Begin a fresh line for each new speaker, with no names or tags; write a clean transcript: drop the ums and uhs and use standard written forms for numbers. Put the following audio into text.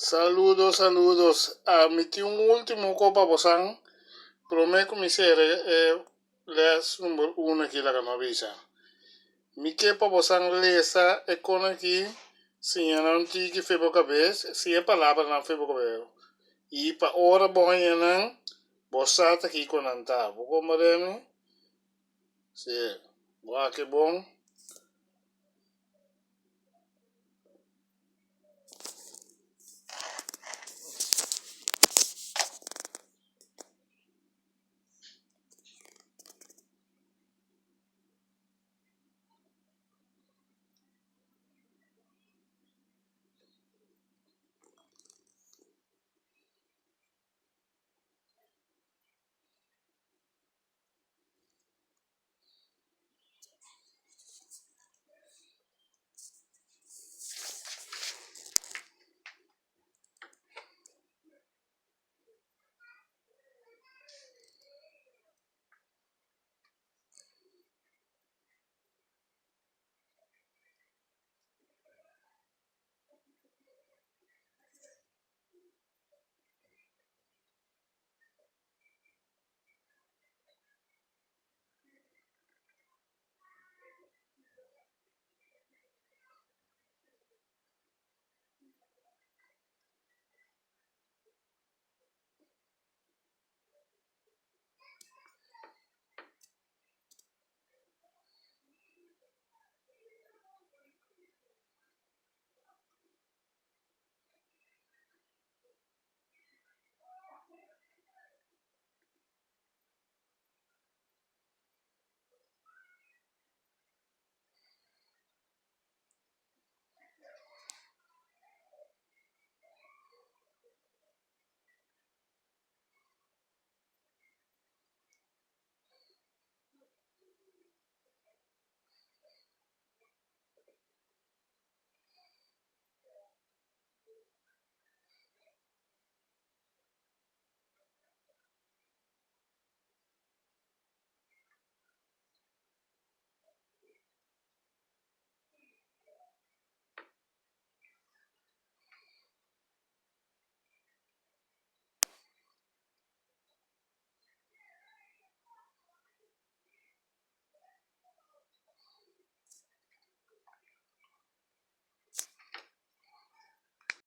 Saludos, saludos. Mi un último copa bosang. Prometo mi serie les número uno aquí la canovisa. Mi kepa bosang lesa e con aquí. Sinyanan tiki febo cabez. Si e palabra na febo cabez. E pa ora bonyanan. Bosata ki konanta. Buko mademi. Si. Boa que bom.